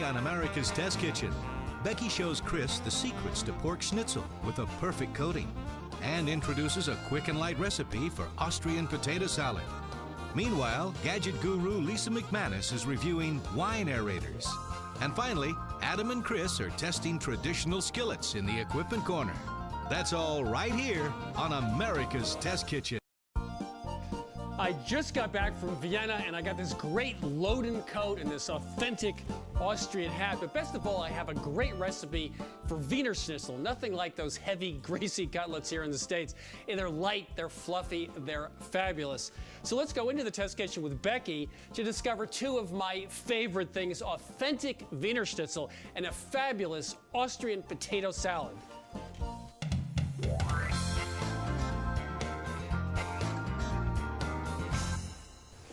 On America's Test Kitchen, Becky shows Chris the secrets to pork schnitzel with a perfect coating and introduces a quick and light recipe for Austrian potato salad. Meanwhile, gadget guru Lisa McManus is reviewing wine aerators. And finally, Adam and Chris are testing traditional skillets in the equipment corner. That's all right here on America's Test Kitchen. I just got back from Vienna and I got this great load-and coat and this authentic Austrian hat. But best of all, I have a great recipe for Wiener Schnitzel. Nothing like those heavy, greasy cutlets here in the States. And they're light, they're fluffy, they're fabulous. So let's go into the test kitchen with Becky to discover two of my favorite things: authentic Wiener Schnitzel and a fabulous Austrian potato salad.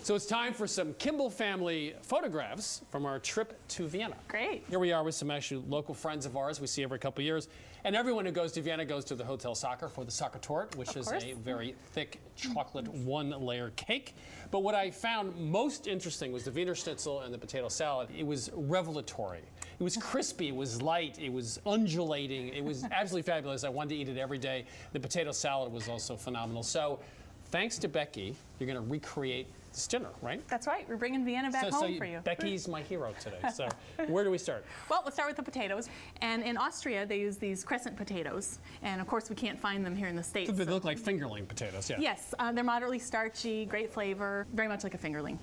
So it's time for some Kimball family photographs from our trip to Vienna. Great. Here we are with some actually local friends of ours we see every couple of years. And everyone who goes to Vienna goes to the Hotel Sacre for the Sacre Torte, which is a very thick chocolate one-layer cake. But what I found most interesting was the Wiener Schnitzel and the potato salad. It was revelatory. It was crispy, it was light, it was undulating. It was absolutely fabulous. I wanted to eat it every day. The potato salad was also phenomenal. So thanks to Becky, you're going to recreate this dinner, right? That's right. We're bringing Vienna back home for you. Becky's my hero today. So where do we start? Well, let's start with the potatoes. And in Austria, they use these crescent potatoes. And of course, we can't find them here in the States. They look like fingerling potatoes, yeah. Yes, they're moderately starchy, great flavor, very much like a fingerling.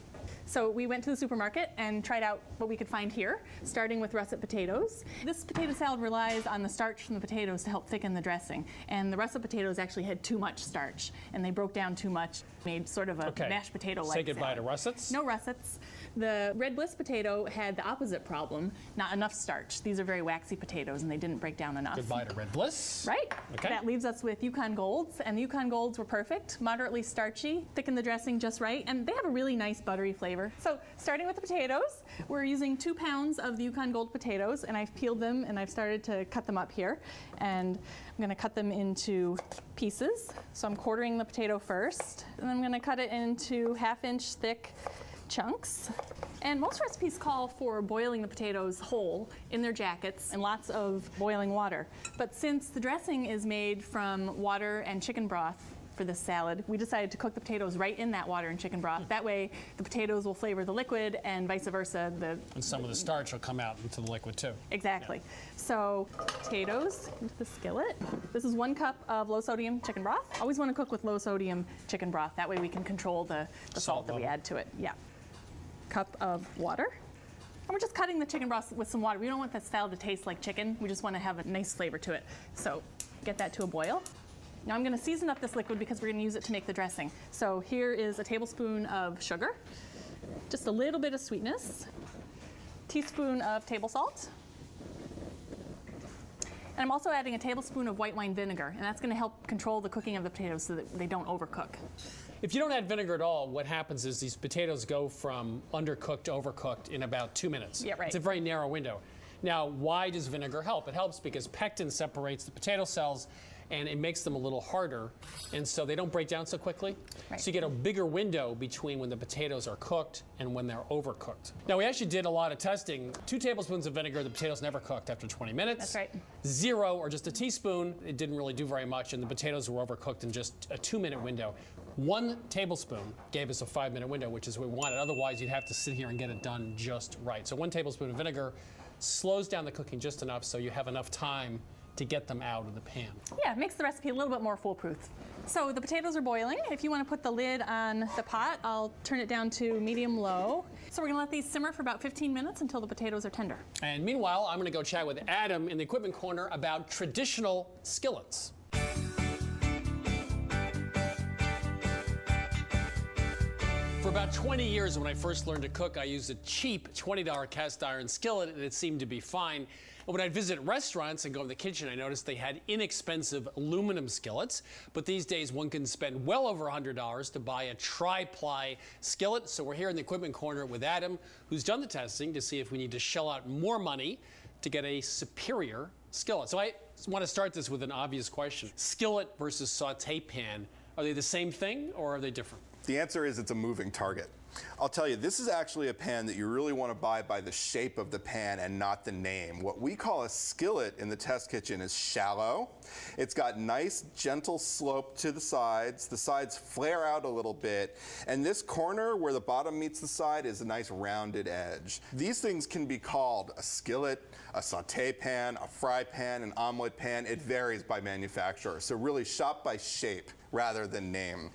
So we went to the supermarket and tried out what we could find here, starting with russet potatoes. This potato salad relies on the starch from the potatoes to help thicken the dressing. And the russet potatoes actually had too much starch, and they broke down too much, made sort of a mashed potato-like Say goodbye salad. to russets. No russets. The Red Bliss potato had the opposite problem, not enough starch. These are very waxy potatoes, and they didn't break down enough. Goodbye to Red Bliss. Right. Okay. That leaves us with Yukon Golds, and the Yukon Golds were perfect, moderately starchy, thicken the dressing just right, and they have a really nice buttery flavor. So starting with the potatoes, we're using 2 pounds of the Yukon Gold potatoes, and I've peeled them and I've started to cut them up here. And I'm going to cut them into pieces. So I'm quartering the potato first, and I'm going to cut it into 1/2-inch thick chunks. And most recipes call for boiling the potatoes whole in their jackets and lots of boiling water. But since the dressing is made from water and chicken broth for this salad, we decided to cook the potatoes right in that water and chicken broth. That way the potatoes will flavor the liquid and vice versa. And some of the starch will come out into the liquid too. Exactly. Yeah. So potatoes into the skillet. This is 1 cup of low sodium chicken broth. Always want to cook with low sodium chicken broth. That way we can control the salt that we add to it. Yeah. Cup of water. And we're just cutting the chicken broth with some water. We don't want that salad to taste like chicken. We just want to have a nice flavor to it. So get that to a boil. Now I'm going to season up this liquid because we're going to use it to make the dressing. So here is a tablespoon of sugar, just a little bit of sweetness, teaspoon of table salt, and I'm also adding a tablespoon of white wine vinegar, and that's going to help control the cooking of the potatoes so that they don't overcook. If you don't add vinegar at all, what happens is these potatoes go from undercooked to overcooked in about 2 minutes. Yeah, right. It's a very narrow window. Now, why does vinegar help? It helps because pectin separates the potato cells and it makes them a little harder, and so they don't break down so quickly. Right. So you get a bigger window between when the potatoes are cooked and when they're overcooked. Now, we actually did a lot of testing. 2 tablespoons of vinegar, the potatoes never cooked after 20 minutes. That's right. 0 or just a teaspoon, it didn't really do very much, and the potatoes were overcooked in just a 2-minute window. 1 tablespoon gave us a 5-minute window, which is what we wanted. Otherwise, you'd have to sit here and get it done just right. So 1 tablespoon of vinegar slows down the cooking just enough so you have enough time to get them out of the pan. Yeah, it makes the recipe a little bit more foolproof. So the potatoes are boiling. If you want to put the lid on the pot, I'll turn it down to medium-low. So we're going to let these simmer for about 15 minutes until the potatoes are tender. And meanwhile, I'm going to go chat with Adam in the equipment corner about traditional skillets. For about 20 years, when I first learned to cook, I used a cheap $20 cast iron skillet, and it seemed to be fine. And when I'd visit restaurants and go in the kitchen, I noticed they had inexpensive aluminum skillets. But these days, one can spend well over $100 to buy a tri-ply skillet. So we're here in the equipment corner with Adam, who's done the testing to see if we need to shell out more money to get a superior skillet. So I want to start this with an obvious question. Skillet versus saute pan, are they the same thing or are they different? The answer is it's a moving target. I'll tell you, this is actually a pan that you really want to buy by the shape of the pan and not the name. What we call a skillet in the test kitchen is shallow. It's got nice, gentle slope to the sides. The sides flare out a little bit. And this corner where the bottom meets the side is a nice rounded edge. These things can be called a skillet, a saute pan, a fry pan, an omelet pan. It varies by manufacturer. So really shop by shape rather than name.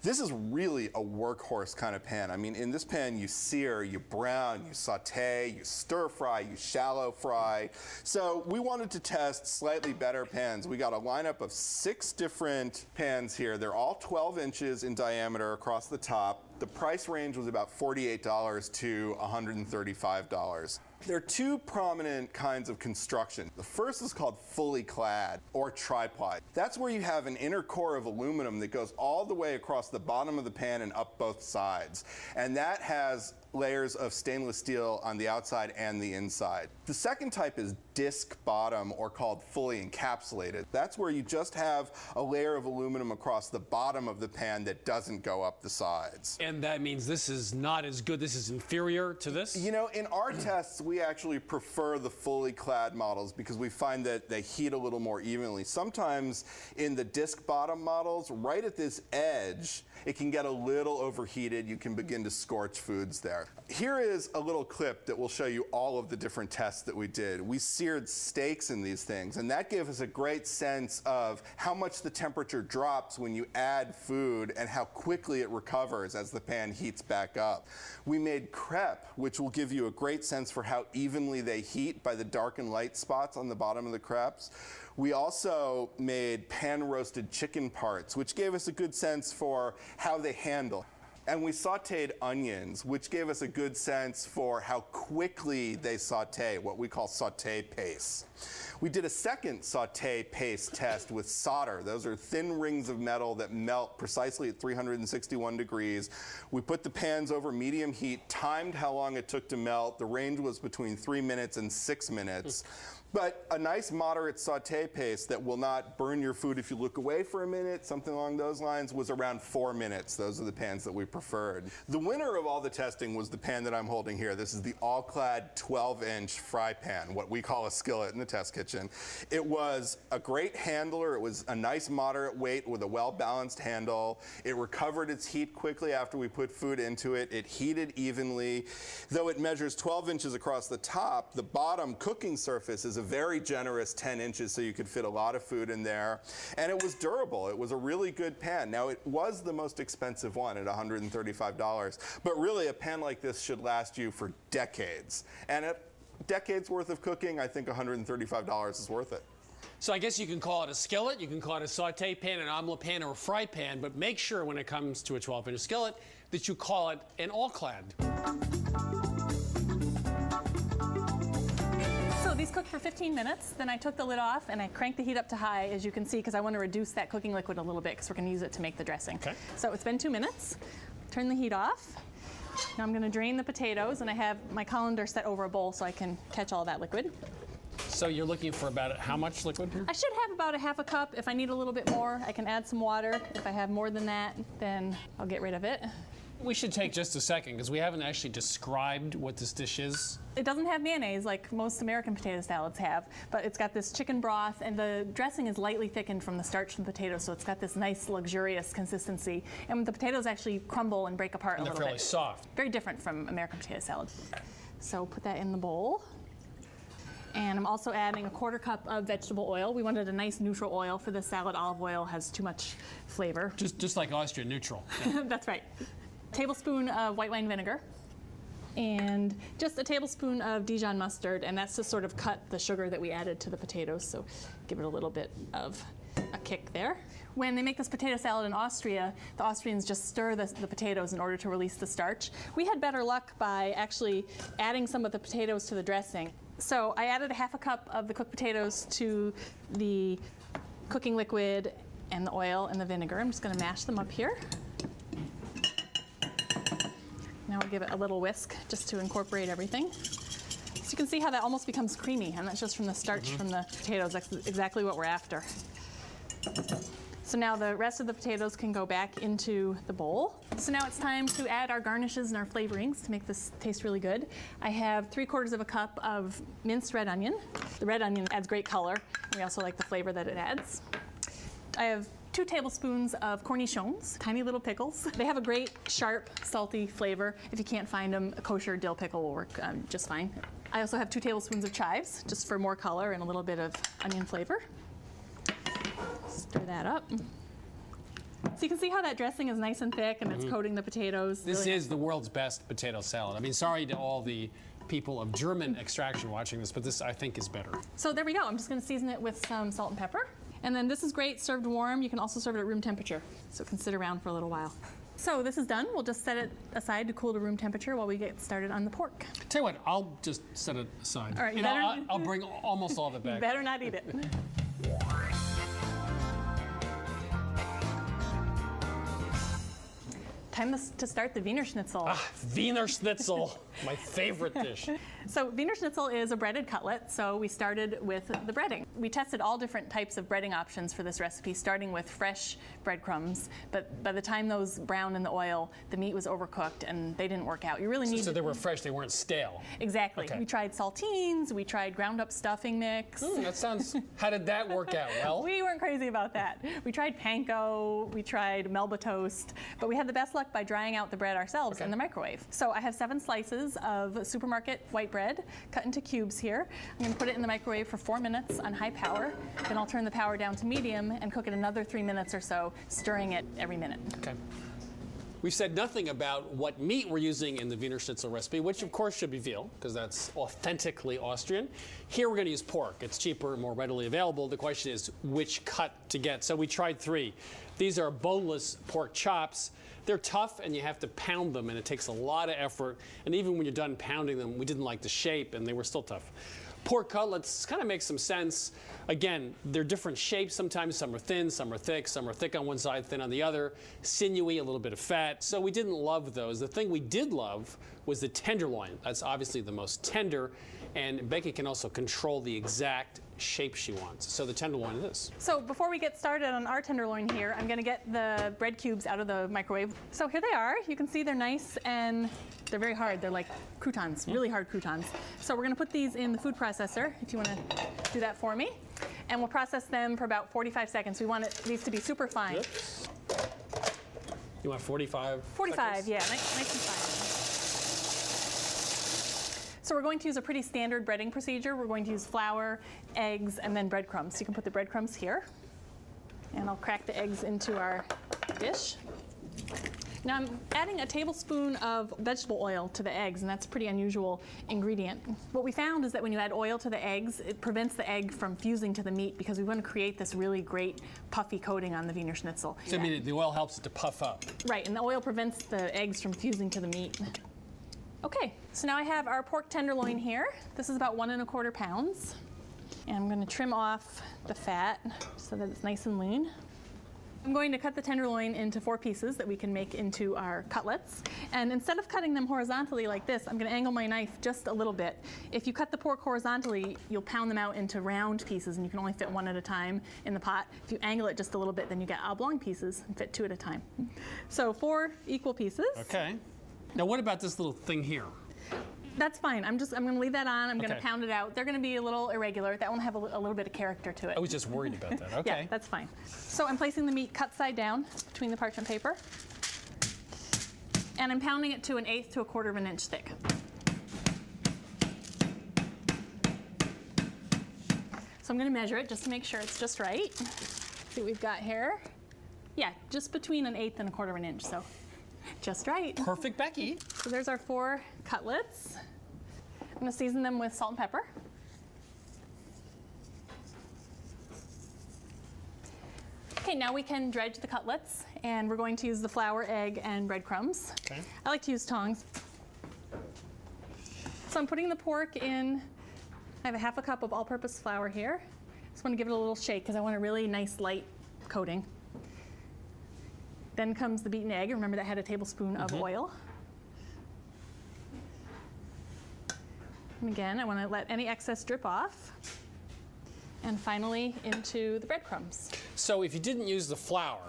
This is really a workhorse kind of pan. I mean, in this pan, you sear, you brown, you saute, you stir fry, you shallow fry. So we wanted to test slightly better pans. We got a lineup of 6 different pans here. They're all 12 inches in diameter across the top. The price range was about $48 to $135. There are 2 prominent kinds of construction. The first is called fully clad or tri-ply. That's where you have an inner core of aluminum that goes all the way across the bottom of the pan and up both sides. And that has layers of stainless steel on the outside and the inside. The second type is disc bottom, or called fully encapsulated. That's where you just have a layer of aluminum across the bottom of the pan that doesn't go up the sides. And that means this is not as good, this is inferior to this? You know, in our tests, we actually prefer the fully clad models because we find that they heat a little more evenly. Sometimes in the disc bottom models, right at this edge, it can get a little overheated. You can begin to scorch foods there. Here is a little clip that will show you all of the different tests that we did. We seared steaks in these things, and that gave us a great sense of how much the temperature drops when you add food and how quickly it recovers as the pan heats back up. We made crepe, which will give you a great sense for how evenly they heat by the dark and light spots on the bottom of the crepes. We also made pan-roasted chicken parts, which gave us a good sense for how they handle. And we sauteed onions, which gave us a good sense for how quickly they saute, what we call saute pace. We did a second saute pace test with solder. Those are thin rings of metal that melt precisely at 361 degrees. We put the pans over medium heat, timed how long it took to melt. The range was between 3 minutes and 6 minutes. But a nice moderate saute pace that will not burn your food if you look away for a minute, something along those lines, was around 4 minutes. Those are the pans that we preferred. The winner of all the testing was the pan that I'm holding here. This is the all-clad 12-inch fry pan, what we call a skillet in the test kitchen. It was a great handler. It was a nice moderate weight with a well-balanced handle. It recovered its heat quickly after we put food into it. It heated evenly. Though it measures 12 inches across the top, the bottom cooking surface is a very generous 10 inches, so you could fit a lot of food in there. And it was durable. It was a really good pan. Now, it was the most expensive one at $135, but really a pan like this should last you for decades. And at decades worth of cooking, I think $135 is worth it. So I guess you can call it a skillet, you can call it a saute pan, an omelet pan, or a fry pan, but make sure when it comes to a 12-inch skillet that you call it an all-clad. So these cooked for 15 minutes, then I took the lid off and I cranked the heat up to high, as you can see, because I want to reduce that cooking liquid a little bit because we're going to use it to make the dressing. Okay. So it's been 2 minutes. Turn the heat off. Now I'm going to drain the potatoes, and I have my colander set over a bowl so I can catch all that liquid. So you're looking for about how much liquid here? I should have about a half a cup. If I need a little bit more, I can add some water. If I have more than that, then I'll get rid of it. We should take just a second because we haven't actually described what this dish is. It doesn't have mayonnaise like most American potato salads have, but it's got this chicken broth, and the dressing is lightly thickened from the starch from the potatoes, so it's got this nice, luxurious consistency. And the potatoes actually crumble and break apart a little bit. They're fairly soft. Very different from American potato salad. So put that in the bowl. And I'm also adding a 1/4 cup of vegetable oil. We wanted a nice neutral oil for the salad. Olive oil has too much flavor. Just like Austrian neutral. That's right. Tablespoon of white wine vinegar, and just a tablespoon of Dijon mustard, and that's to sort of cut the sugar that we added to the potatoes, so give it a little bit of a kick there. When they make this potato salad in Austria, the Austrians just stir the potatoes in order to release the starch. We had better luck by actually adding some of the potatoes to the dressing. So I added a half a cup of the cooked potatoes to the cooking liquid and the oil and the vinegar. I'm just going to mash them up here. Now we'll give it a little whisk just to incorporate everything. So you can see how that almost becomes creamy, and that's just from the starch from the potatoes. That's exactly what we're after. So So now the rest of the potatoes can go back into the bowl. So now it's time to add our garnishes and our flavorings to make this taste really good. I have 3/4 of a cup of minced red onion. The red onion adds great color. We also like the flavor that it adds. I have 2 tablespoons of cornichons, tiny little pickles. They have a great, sharp, salty flavor. If you can't find them, a kosher dill pickle will work just fine. I also have 2 tablespoons of chives, just for more color and a little bit of onion flavor. Stir that up. So you can see how that dressing is nice and thick and it's coating the potatoes. This really is the world's best potato salad. I mean, sorry to all the people of German extraction watching this, but this I think is better. So there we go. I'm just going to season it with some salt and pepper. And then this is great served warm. You can also serve it at room temperature. So it can sit around for a little while. So this is done. We'll just set it aside to cool to room temperature while we get started on the pork. Tell you what, I'll just set it aside. All right, And I'll bring almost all of it back. You better not eat it. Time to start the Wiener Schnitzel. Wiener Schnitzel, my favorite dish. So Wiener Schnitzel is a breaded cutlet, so we started with the breading. We tested all different types of breading options for this recipe, starting with fresh breadcrumbs, but by the time those browned in the oil, the meat was overcooked and they didn't work out. You really need So they were fresh, they weren't stale. Exactly. Okay. We tried saltines, we tried ground up stuffing mix. That sounds, how did that work out? Well, We weren't crazy about that. We tried panko, we tried Melba toast, but we had the best luck by drying out the bread ourselves in the microwave. So I have 7 slices of supermarket white bread cut into cubes here. I'm going to put it in the microwave for 4 minutes on high power. Then I'll turn the power down to medium and cook it another 3 minutes or so, stirring it every minute. okay. We've said nothing about what meat we're using in the Wiener Schnitzel recipe, which of course should be veal, because that's authentically Austrian. Here we're going to use pork. It's cheaper and more readily available. The question is which cut to get. So we tried 3. These are boneless pork chops. They're tough and you have to pound them and it takes a lot of effort. And even when you're done pounding them, we didn't like the shape and they were still tough. Pork cutlets kind of make some sense. Again, they're different shapes sometimes. Some are thin, some are thick. Some are thick on one side, thin on the other. Sinewy, a little bit of fat. So we didn't love those. The thing we did love was the tenderloin. That's obviously the most tender. And Becky can also control the exact shape she wants. So the tenderloin is. So before we get started on our tenderloin here, I'm going to get the bread cubes out of the microwave. So here they are. You can see they're nice and they're very hard. They're like croutons, really hard croutons. So we're going to put these in the food processor, if you want to do that for me. And we'll process them for about 45 seconds. We want these to be super fine. Oops. You want 45? 45, seconds? yeah, nice and fine. So we're going to use a pretty standard breading procedure. We're going to use flour, eggs, and then breadcrumbs. So you can put the breadcrumbs here. And I'll crack the eggs into our dish. Now I'm adding a tablespoon of vegetable oil to the eggs, and that's a pretty unusual ingredient. What we found is that when you add oil to the eggs, it prevents the egg from fusing to the meat because we want to create this really great puffy coating on the Wiener Schnitzel. So I mean, the oil helps it to puff up. Right, and the oil prevents the eggs from fusing to the meat. Okay, so now I have our pork tenderloin here. This is about 1 1/4 pounds. And I'm going to trim off the fat so that it's nice and lean. I'm going to cut the tenderloin into 4 pieces that we can make into our cutlets. And instead of cutting them horizontally like this, I'm going to angle my knife just a little bit. If you cut the pork horizontally, you'll pound them out into round pieces and you can only fit 1 at a time in the pot. If you angle it just a little bit, then you get oblong pieces and fit 2 at a time. So 4 equal pieces. Okay. Now what about this little thing here? That's fine. I'm going to leave that on. I'm going to Okay. pound it out. They're going to be a little irregular. That one will have a little bit of character to it. I was just worried about that. Okay. Yeah, that's fine. So I'm placing the meat cut side down between the parchment paper. And I'm pounding it to 1/8 to 1/4 of an inch thick. So I'm going to measure it just to make sure it's just right. See what we've got here. Yeah, just between 1/8 and 1/4 of an inch. So just right. Perfect, Becky. So there's our 4 cutlets. I'm going to season them with salt and pepper. Okay, now we can dredge the cutlets, and we're going to use the flour, egg, and breadcrumbs. Okay. I like to use tongs. So I'm putting the pork in. I have a 1/2 cup of all-purpose flour here. Just want to give it a little shake because I want a really nice light coating. Then comes the beaten egg. Remember that had a tablespoon of oil. And again, I want to let any excess drip off. And finally into the breadcrumbs. So if you didn't use the flour,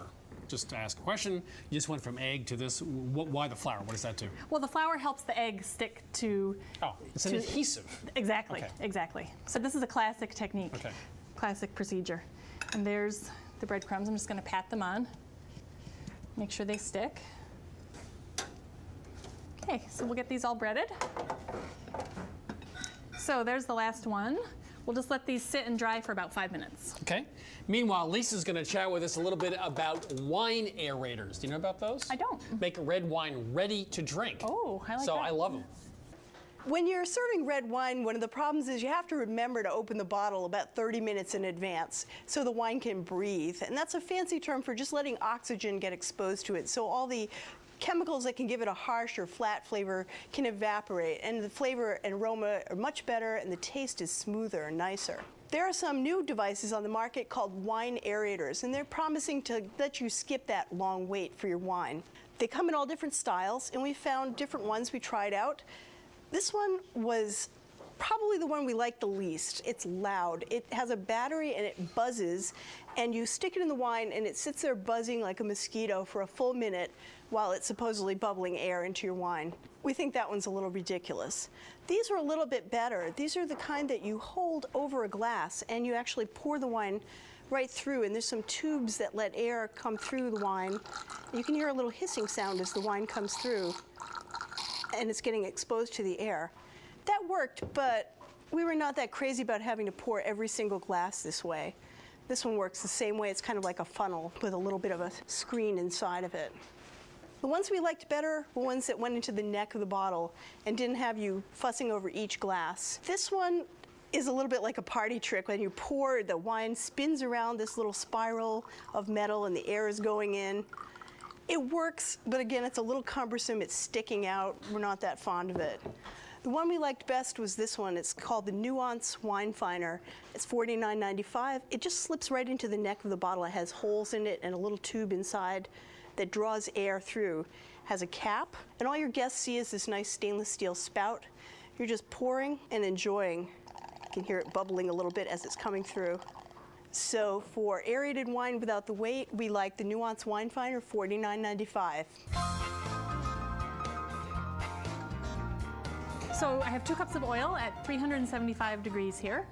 just to ask a question, you just went from egg to this. Why the flour? What does that do? Well, the flour helps the egg stick to... Oh, it's an adhesive. Exactly, Okay. exactly. So this is a classic technique, Okay. classic procedure. And there's the breadcrumbs. I'm just going to pat them on. Make sure they stick. Okay, so we'll get these all breaded. So there's the last one. We'll just let these sit and dry for about 5 minutes. Okay. Meanwhile, Lisa's going to chat with us a little bit about wine aerators. Do you know about those? I don't. Make red wine ready to drink. Oh, I like so that. I love them. When you're serving red wine, one of the problems is you have to remember to open the bottle about 30 minutes in advance so the wine can breathe. And that's a fancy term for just letting oxygen get exposed to it. So all the chemicals that can give it a harsh or flat flavor can evaporate, and the flavor and aroma are much better, and the taste is smoother and nicer. There are some new devices on the market called wine aerators, and they're promising to let you skip that long wait for your wine. They come in all different styles, and we found different ones we tried out. This one was probably the one we liked the least. It's loud. It has a battery and it buzzes, and you stick it in the wine and it sits there buzzing like a mosquito for a full minute while it's supposedly bubbling air into your wine. We think that one's a little ridiculous. These are a little bit better. These are the kind that you hold over a glass and you actually pour the wine right through, and there's some tubes that let air come through the wine. You can hear a little hissing sound as the wine comes through and it's getting exposed to the air. That worked, but we were not that crazy about having to pour every single glass this way. This one works the same way. It's kind of like a funnel with a little bit of a screen inside of it. The ones we liked better were ones that went into the neck of the bottle and didn't have you fussing over each glass. This one is a little bit like a party trick. When you pour, the wine spins around this little spiral of metal and the air is going in. It works, but again, it's a little cumbersome. It's sticking out. We're not that fond of it. The one we liked best was this one. It's called the Nuance Wine Finer. It's $49.95. It just slips right into the neck of the bottle. It has holes in it and a little tube inside that draws air through. Has a cap, and all your guests see is this nice stainless steel spout. You're just pouring and enjoying. You can hear it bubbling a little bit as it's coming through. So for aerated wine without the weight, we like the Nuance Wine Finer, $49.95. So I have 2 cups of oil at 375 degrees here.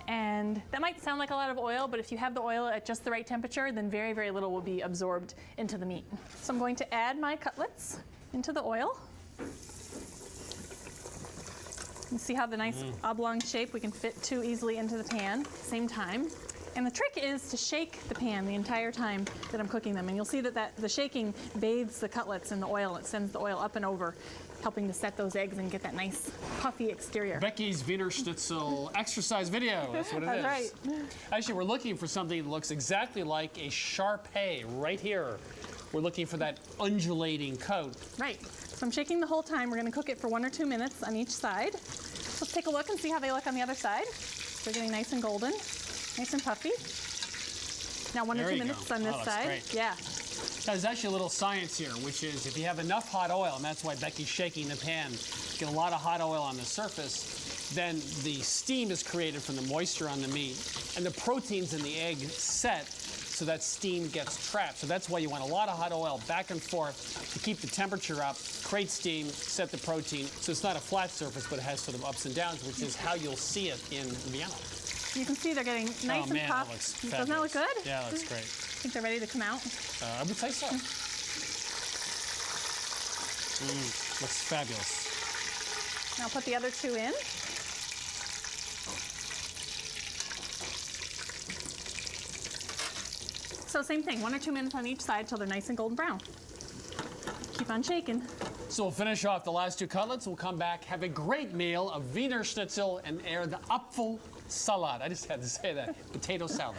And that might sound like a lot of oil, but if you have the oil at just the right temperature, then very, very little will be absorbed into the meat. So I'm going to add my cutlets into the oil. You see how the nice oblong shape, we can fit 2 easily into the pan at the same time. And the trick is to shake the pan the entire time that I'm cooking them. And you'll see that the shaking bathes the cutlets in the oil. It sends the oil up and over, helping to set those eggs and get that nice puffy exterior. Becky's Wiener Schnitzel exercise video. That's what it is. That's right. Actually, we're looking for something that looks exactly like a Shar-Pei right here. We're looking for that undulating coat. Right. So I'm shaking the whole time. We're going to cook it for 1 or 2 minutes on each side. Let's take a look and see how they look on the other side. They're getting nice and golden, nice and puffy. Now 1 or 2 minutes on this side. Great. Yeah. Now, there's actually a little science here, which is if you have enough hot oil, and that's why Becky's shaking the pan, get a lot of hot oil on the surface, then the steam is created from the moisture on the meat, and the proteins in the egg set so that steam gets trapped. So that's why you want a lot of hot oil back and forth to keep the temperature up, create steam, set the protein, so it's not a flat surface, but it has sort of ups and downs, which is how you'll see it in Vienna. You can see they're getting nice and puffed. That looks Doesn't that fabulous. look good? Yeah, that's great. I think they're ready to come out. I would say so. Looks fabulous. Now I'll put the other 2 in. So same thing, 1 or 2 minutes on each side till they're nice and golden brown. Keep on shaking. So we'll finish off the last 2 cutlets. We'll come back, have a great meal of Wiener Schnitzel and air the Apfelsalat. I just had to say that. Potato salad.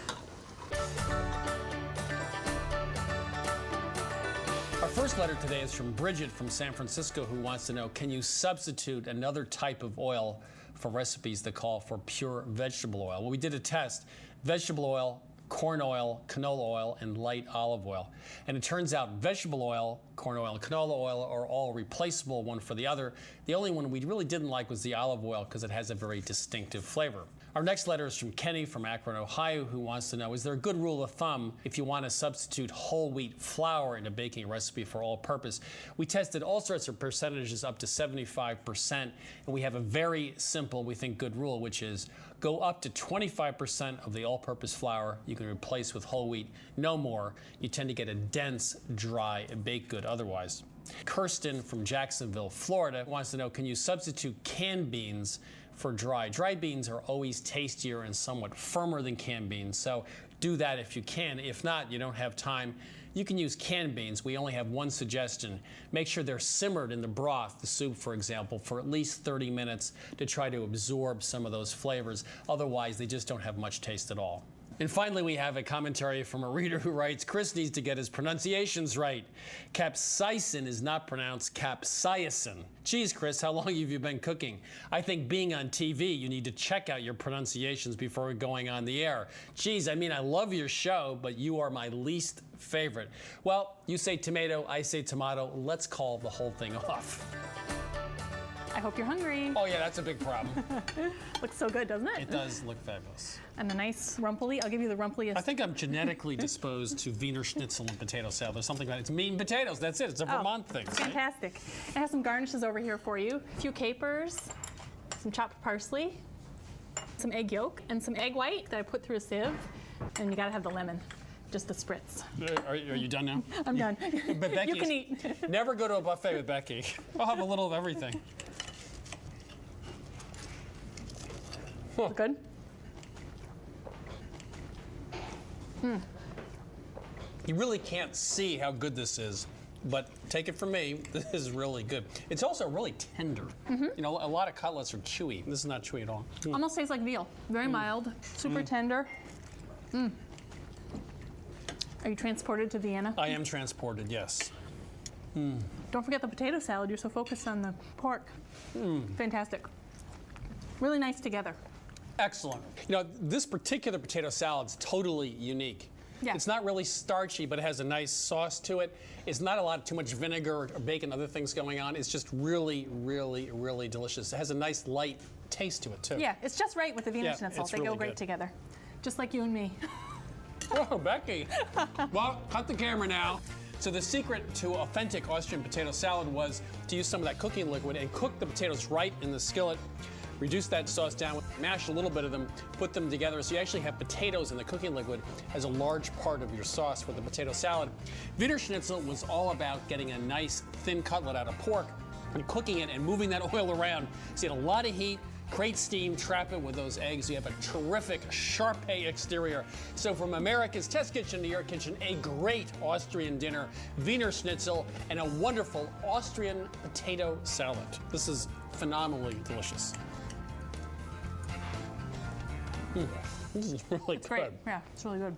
Our first letter today is from Bridget from San Francisco, who wants to know, can you substitute another type of oil for recipes that call for pure vegetable oil? Well, we did a test. Vegetable oil corn oil, canola oil, and light olive oil. And it turns out vegetable oil, corn oil, and canola oil are all replaceable one for the other. The only one we really didn't like was the olive oil because it has a very distinctive flavor. Our next letter is from Kenny from Akron, Ohio, who wants to know, is there a good rule of thumb if you want to substitute whole wheat flour in a baking recipe for all-purpose? We tested all sorts of percentages up to 75%, and we have a very simple, we think, good rule, which is go up to 25% of the all-purpose flour you can replace with whole wheat, no more. You tend to get a dense, dry baked good otherwise. Kirsten from Jacksonville, Florida, wants to know, can you substitute canned beans for dry? Dried beans are always tastier and somewhat firmer than canned beans, so do that if you can. If not, you don't have time, you can use canned beans. We only have one suggestion. Make sure they're simmered in the broth, the soup for example, for at least 30 minutes to try to absorb some of those flavors. Otherwise, they just don't have much taste at all. And finally, we have a commentary from a reader who writes, Chris needs to get his pronunciations right. Capsaicin is not pronounced capsaicin. Geez, Chris, how long have you been cooking? I think being on TV, you need to check out your pronunciations before going on the air. Geez, I mean, I love your show, but you are my least favorite. Well, you say tomato, I say tomato. Let's call the whole thing off. I hope you're hungry. Oh, yeah, that's a big problem. Looks so good, doesn't it? It does look fabulous. And a nice rumply. I'll give you the rumpliest. I think I'm genetically disposed to Wiener Schnitzel and potato salad. There's something about it. It's meat and potatoes. That's it. It's a Vermont thing. Fantastic. I have some garnishes over here for you. A few capers, some chopped parsley, some egg yolk, and some egg white that I put through a sieve. And you gotta have the lemon. Just the spritz. Are you done now? I'm done. But Becky, you can eat. Never go to a buffet with Becky. I'll have a little of everything. Good? You really can't see how good this is, but take it from me, this is really good. It's also really tender. You know, a lot of cutlets are chewy. This is not chewy at all. Almost tastes like veal. Very mild, super tender. Are you transported to Vienna? I am transported, yes. Don't forget the potato salad. You're so focused on the pork. Fantastic. Really nice together. Excellent. You know, this particular potato salad's totally unique. Yeah. It's not really starchy, but it has a nice sauce to it. It's not too much vinegar or bacon, other things going on. It's just really, really, really delicious. It has a nice light taste to it, too. Yeah, it's just right with the Wiener Schnitzel. They go great together. Just like you and me. Oh, Becky. Well, cut the camera now. So the secret to authentic Austrian potato salad was to use some of that cooking liquid and cook the potatoes right in the skillet. Reduce that sauce down, mash a little bit of them, put them together so you actually have potatoes in the cooking liquid as a large part of your sauce for the potato salad. Wiener Schnitzel was all about getting a nice thin cutlet out of pork and cooking it and moving that oil around. So you had a lot of heat, create steam, trap it with those eggs. You have a terrific Sharpay exterior. So from America's Test Kitchen to your kitchen, a great Austrian dinner, Wiener Schnitzel, and a wonderful Austrian potato salad. This is phenomenally delicious. This is really good. Great. Yeah, it's really good.